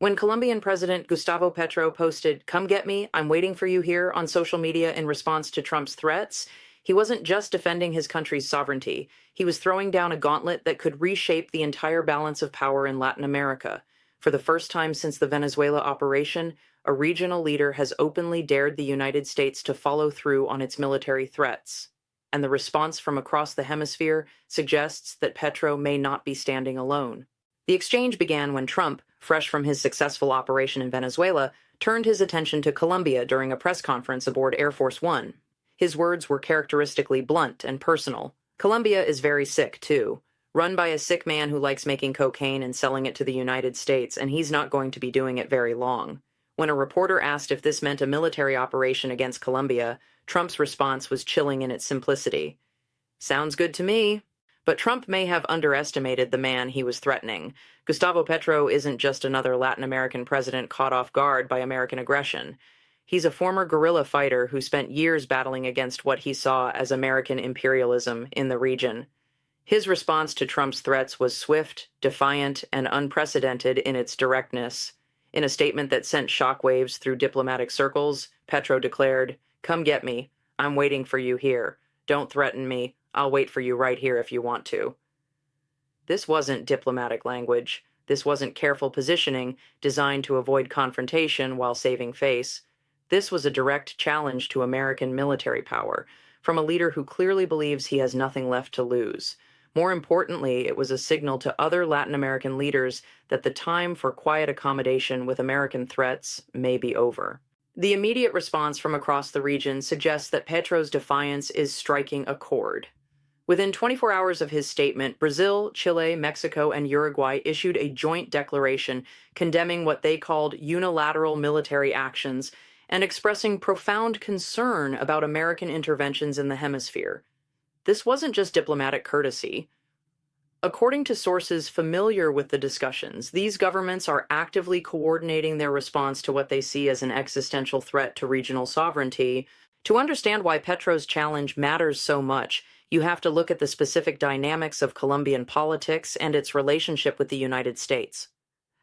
When Colombian President Gustavo Petro posted, "Come get me, I'm waiting for you here," on social media in response to Trump's threats, he wasn't just defending his country's sovereignty. He was throwing down a gauntlet that could reshape the entire balance of power in Latin America. For the first time since the Venezuela operation, a regional leader has openly dared the United States to follow through on its military threats. And the response from across the hemisphere suggests that Petro may not be standing alone. The exchange began when Trump, fresh from his successful operation in Venezuela, turned his attention to Colombia during a press conference aboard Air Force One. His words were characteristically blunt and personal. "Colombia is very sick, too. Run by a sick man who likes making cocaine and selling it to the United States, and he's not going to be doing it very long." When a reporter asked if this meant a military operation against Colombia, Trump's response was chilling in its simplicity. "Sounds good to me." But Trump may have underestimated the man he was threatening. Gustavo Petro isn't just another Latin American president caught off guard by American aggression. He's a former guerrilla fighter who spent years battling against what he saw as American imperialism in the region. His response to Trump's threats was swift, defiant, and unprecedented in its directness. In a statement that sent shockwaves through diplomatic circles, Petro declared, "Come get me. I'm waiting for you here. Don't threaten me. I'll wait for you right here if you want to." This wasn't diplomatic language. This wasn't careful positioning designed to avoid confrontation while saving face. This was a direct challenge to American military power from a leader who clearly believes he has nothing left to lose. More importantly, it was a signal to other Latin American leaders that the time for quiet accommodation with American threats may be over. The immediate response from across the region suggests that Petro's defiance is striking a chord. Within 24 hours of his statement, Brazil, Chile, Mexico, and Uruguay issued a joint declaration condemning what they called unilateral military actions and expressing profound concern about American interventions in the hemisphere. This wasn't just diplomatic courtesy. According to sources familiar with the discussions, these governments are actively coordinating their response to what they see as an existential threat to regional sovereignty. To understand why Petro's challenge matters so much, you have to look at the specific dynamics of Colombian politics and its relationship with the United States.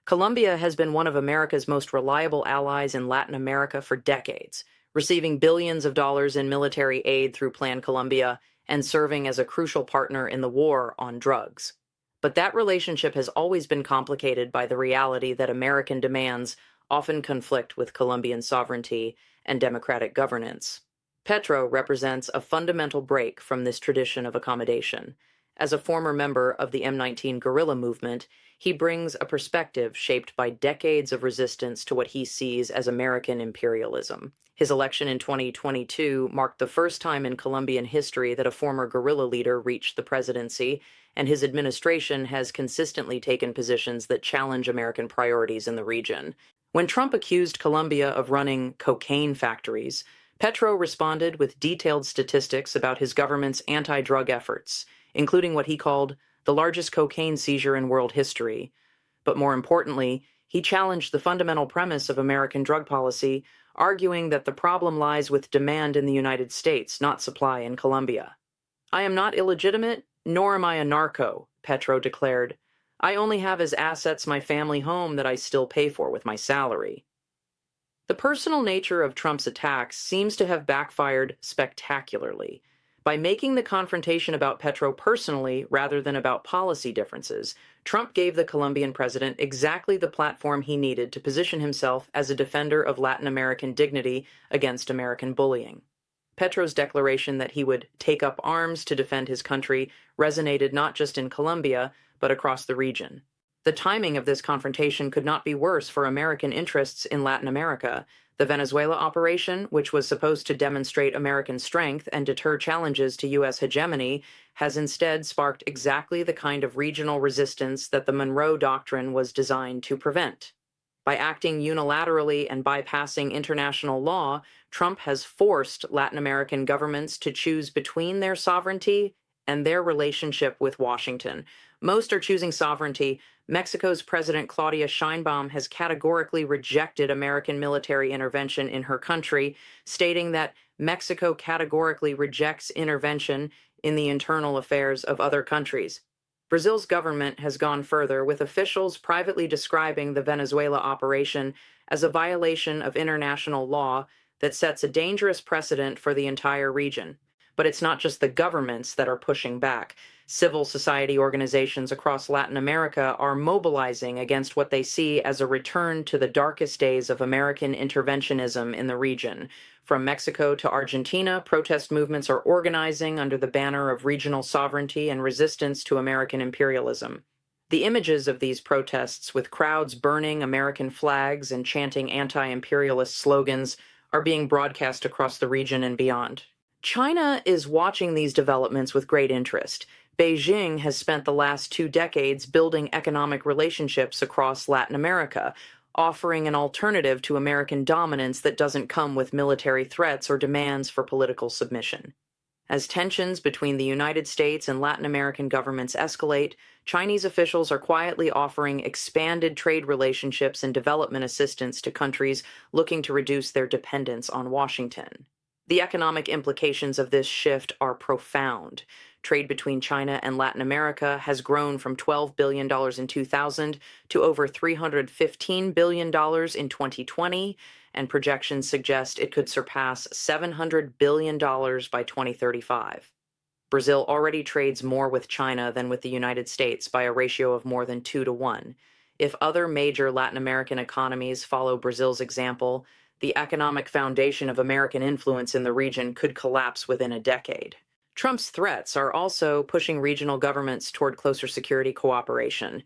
Colombia has been one of America's most reliable allies in Latin America for decades, receiving billions of dollars in military aid through Plan Colombia and serving as a crucial partner in the war on drugs. But that relationship has always been complicated by the reality that American demands often conflict with Colombian sovereignty and democratic governance. Petro represents a fundamental break from this tradition of accommodation. As a former member of the M19 guerrilla movement, he brings a perspective shaped by decades of resistance to what he sees as American imperialism. His election in 2022 marked the first time in Colombian history that a former guerrilla leader reached the presidency, and his administration has consistently taken positions that challenge American priorities in the region. When Trump accused Colombia of running cocaine factories, Petro responded with detailed statistics about his government's anti-drug efforts, including what he called the largest cocaine seizure in world history. But more importantly, he challenged the fundamental premise of American drug policy, arguing that the problem lies with demand in the United States, not supply in Colombia. "I am not illegitimate, nor am I a narco," Petro declared. "I only have as assets my family home that I still pay for with my salary." The personal nature of Trump's attacks seems to have backfired spectacularly. By making the confrontation about Petro personally rather than about policy differences, Trump gave the Colombian president exactly the platform he needed to position himself as a defender of Latin American dignity against American bullying. Petro's declaration that he would take up arms to defend his country resonated not just in Colombia, but across the region. The timing of this confrontation could not be worse for American interests in Latin America. The Venezuela operation, which was supposed to demonstrate American strength and deter challenges to U.S. hegemony, has instead sparked exactly the kind of regional resistance that the Monroe Doctrine was designed to prevent. By acting unilaterally and bypassing international law, Trump has forced Latin American governments to choose between their sovereignty and their relationship with Washington. Most are choosing sovereignty. Mexico's President Claudia Sheinbaum has categorically rejected American military intervention in her country, stating that Mexico categorically rejects intervention in the internal affairs of other countries. Brazil's government has gone further, with officials privately describing the Venezuela operation as a violation of international law that sets a dangerous precedent for the entire region. But it's not just the governments that are pushing back. Civil society organizations across Latin America are mobilizing against what they see as a return to the darkest days of American interventionism in the region. From Mexico to Argentina, protest movements are organizing under the banner of regional sovereignty and resistance to American imperialism. The images of these protests, with crowds burning American flags and chanting anti-imperialist slogans, are being broadcast across the region and beyond. China is watching these developments with great interest. Beijing has spent the last 2 decades building economic relationships across Latin America, offering an alternative to American dominance that doesn't come with military threats or demands for political submission. As tensions between the United States and Latin American governments escalate, Chinese officials are quietly offering expanded trade relationships and development assistance to countries looking to reduce their dependence on Washington. The economic implications of this shift are profound. Trade between China and Latin America has grown from $12 billion in 2000 to over $315 billion in 2020, and projections suggest it could surpass $700 billion by 2035. Brazil already trades more with China than with the United States by a ratio of more than 2 to 1. If other major Latin American economies follow Brazil's example, the economic foundation of American influence in the region could collapse within a decade. Trump's threats are also pushing regional governments toward closer security cooperation.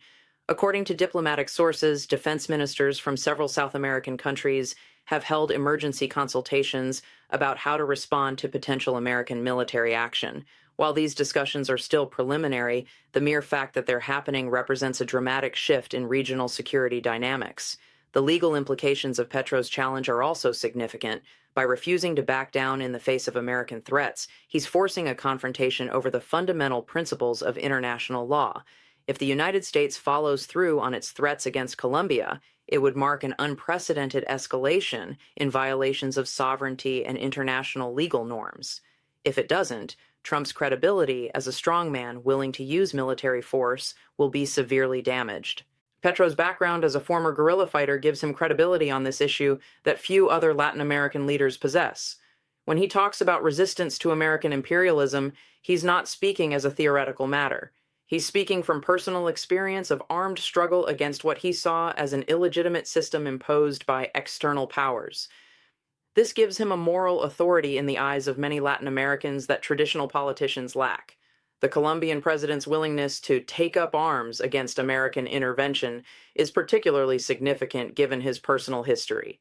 According to diplomatic sources, defense ministers from several South American countries have held emergency consultations about how to respond to potential American military action. While these discussions are still preliminary, the mere fact that they're happening represents a dramatic shift in regional security dynamics. The legal implications of Petro's challenge are also significant. By refusing to back down in the face of American threats, he's forcing a confrontation over the fundamental principles of international law. If the United States follows through on its threats against Colombia, it would mark an unprecedented escalation in violations of sovereignty and international legal norms. If it doesn't, Trump's credibility as a strongman willing to use military force will be severely damaged. Petro's background as a former guerrilla fighter gives him credibility on this issue that few other Latin American leaders possess. When he talks about resistance to American imperialism, he's not speaking as a theoretical matter. He's speaking from personal experience of armed struggle against what he saw as an illegitimate system imposed by external powers. This gives him a moral authority in the eyes of many Latin Americans that traditional politicians lack. The Colombian president's willingness to take up arms against American intervention is particularly significant given his personal history.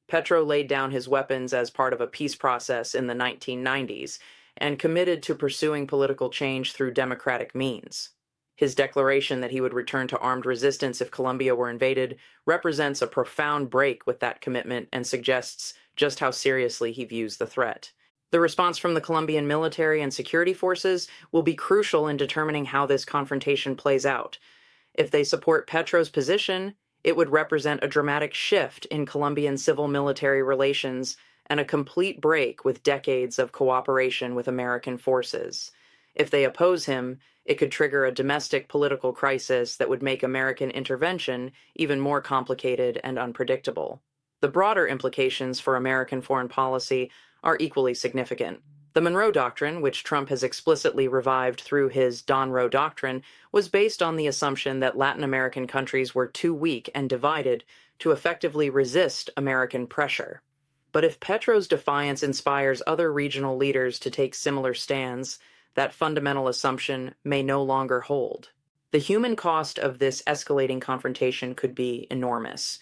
Petro laid down his weapons as part of a peace process in the 1990s and committed to pursuing political change through democratic means. His declaration that he would return to armed resistance if Colombia were invaded represents a profound break with that commitment and suggests just how seriously he views the threat. The response from the Colombian military and security forces will be crucial in determining how this confrontation plays out. If they support Petro's position, it would represent a dramatic shift in Colombian civil-military relations and a complete break with decades of cooperation with American forces. If they oppose him, it could trigger a domestic political crisis that would make American intervention even more complicated and unpredictable. The broader implications for American foreign policy are equally significant. The Monroe Doctrine, which Trump has explicitly revived through his Donroe Doctrine, was based on the assumption that Latin American countries were too weak and divided to effectively resist American pressure. But if Petro's defiance inspires other regional leaders to take similar stands, that fundamental assumption may no longer hold. The human cost of this escalating confrontation could be enormous.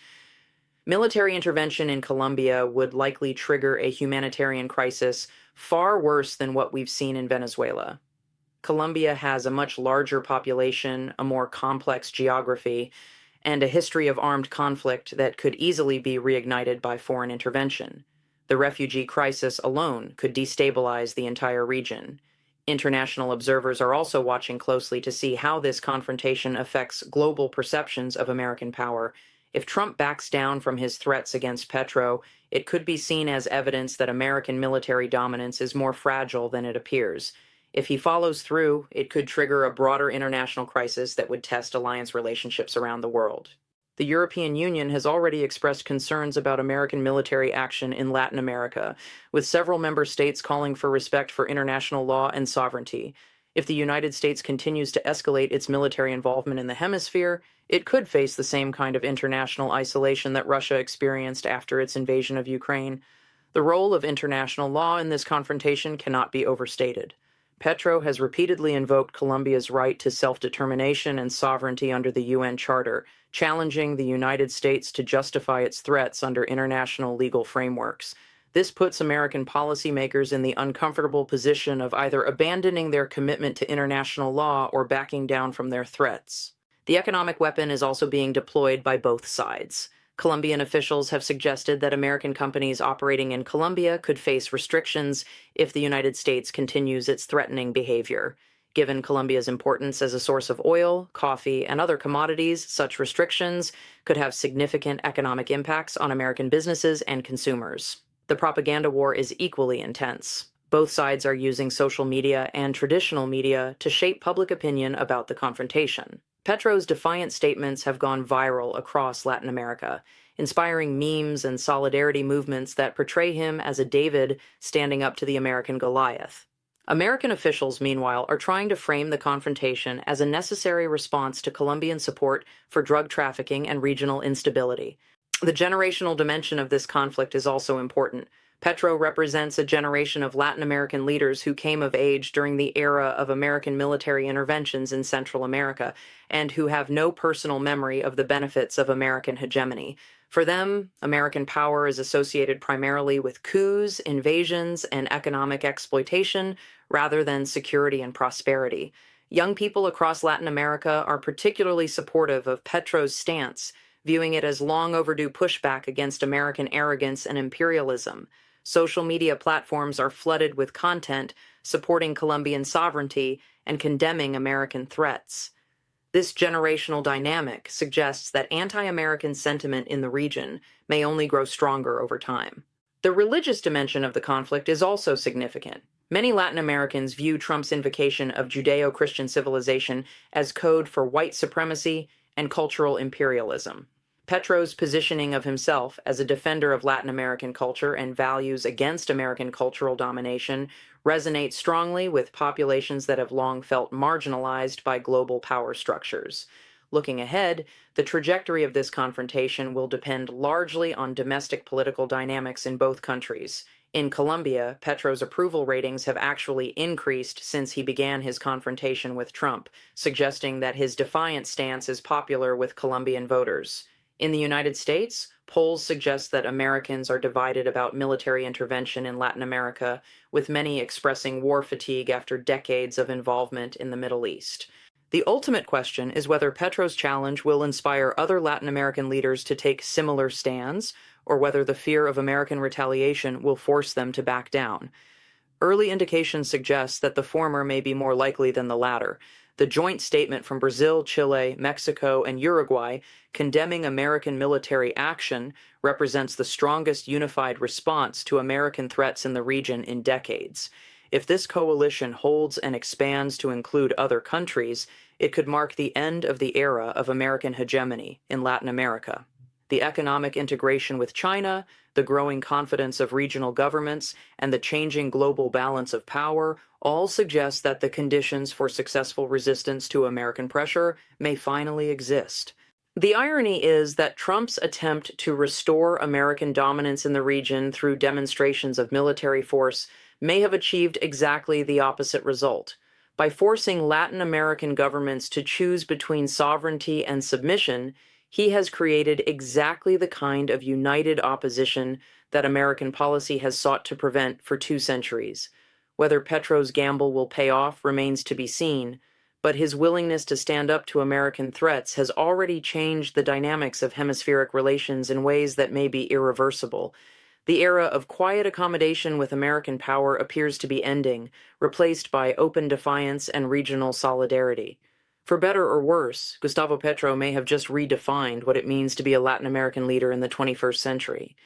Military intervention in Colombia would likely trigger a humanitarian crisis far worse than what we've seen in Venezuela. Colombia has a much larger population, a more complex geography, and a history of armed conflict that could easily be reignited by foreign intervention. The refugee crisis alone could destabilize the entire region. International observers are also watching closely to see how this confrontation affects global perceptions of American power. If Trump backs down from his threats against Petro, it could be seen as evidence that American military dominance is more fragile than it appears. If he follows through, it could trigger a broader international crisis that would test alliance relationships around the world. The European Union has already expressed concerns about American military action in Latin America, with several member states calling for respect for international law and sovereignty. If the United States continues to escalate its military involvement in the hemisphere, it could face the same kind of international isolation that Russia experienced after its invasion of Ukraine. The role of international law in this confrontation cannot be overstated. Petro has repeatedly invoked Colombia's right to self-determination and sovereignty under the UN Charter, challenging the United States to justify its threats under international legal frameworks. This puts American policymakers in the uncomfortable position of either abandoning their commitment to international law or backing down from their threats. The economic weapon is also being deployed by both sides. Colombian officials have suggested that American companies operating in Colombia could face restrictions if the United States continues its threatening behavior. Given Colombia's importance as a source of oil, coffee, and other commodities, such restrictions could have significant economic impacts on American businesses and consumers. The propaganda war is equally intense. Both sides are using social media and traditional media to shape public opinion about the confrontation. Petro's defiant statements have gone viral across Latin America, inspiring memes and solidarity movements that portray him as a David standing up to the American Goliath. American officials, meanwhile, are trying to frame the confrontation as a necessary response to Colombian support for drug trafficking and regional instability. The generational dimension of this conflict is also important. Petro represents a generation of Latin American leaders who came of age during the era of American military interventions in Central America and who have no personal memory of the benefits of American hegemony. For them, American power is associated primarily with coups, invasions, and economic exploitation rather than security and prosperity. Young people across Latin America are particularly supportive of Petro's stance, viewing it as long overdue pushback against American arrogance and imperialism. Social media platforms are flooded with content supporting Colombian sovereignty and condemning American threats. This generational dynamic suggests that anti-American sentiment in the region may only grow stronger over time. The religious dimension of the conflict is also significant. Many Latin Americans view Trump's invocation of Judeo-Christian civilization as code for white supremacy and cultural imperialism. Petro's positioning of himself as a defender of Latin American culture and values against American cultural domination resonates strongly with populations that have long felt marginalized by global power structures. Looking ahead, the trajectory of this confrontation will depend largely on domestic political dynamics in both countries. In Colombia, Petro's approval ratings have actually increased since he began his confrontation with Trump, suggesting that his defiant stance is popular with Colombian voters. In the United States, polls suggest that Americans are divided about military intervention in Latin America, with many expressing war fatigue after decades of involvement in the Middle East. The ultimate question is whether Petro's challenge will inspire other Latin American leaders to take similar stands, or whether the fear of American retaliation will force them to back down. Early indications suggest that the former may be more likely than the latter. The joint statement from Brazil, Chile, Mexico, and Uruguay condemning American military action represents the strongest unified response to American threats in the region in decades. If this coalition holds and expands to include other countries, it could mark the end of the era of American hegemony in Latin America. The economic integration with China, the growing confidence of regional governments, and the changing global balance of power all suggest that the conditions for successful resistance to American pressure may finally exist. The irony is that Trump's attempt to restore American dominance in the region through demonstrations of military force may have achieved exactly the opposite result. By forcing Latin American governments to choose between sovereignty and submission, he has created exactly the kind of united opposition that American policy has sought to prevent for 2 centuries. Whether Petro's gamble will pay off remains to be seen, but his willingness to stand up to American threats has already changed the dynamics of hemispheric relations in ways that may be irreversible. The era of quiet accommodation with American power appears to be ending, replaced by open defiance and regional solidarity. For better or worse, Gustavo Petro may have just redefined what it means to be a Latin American leader in the 21st century.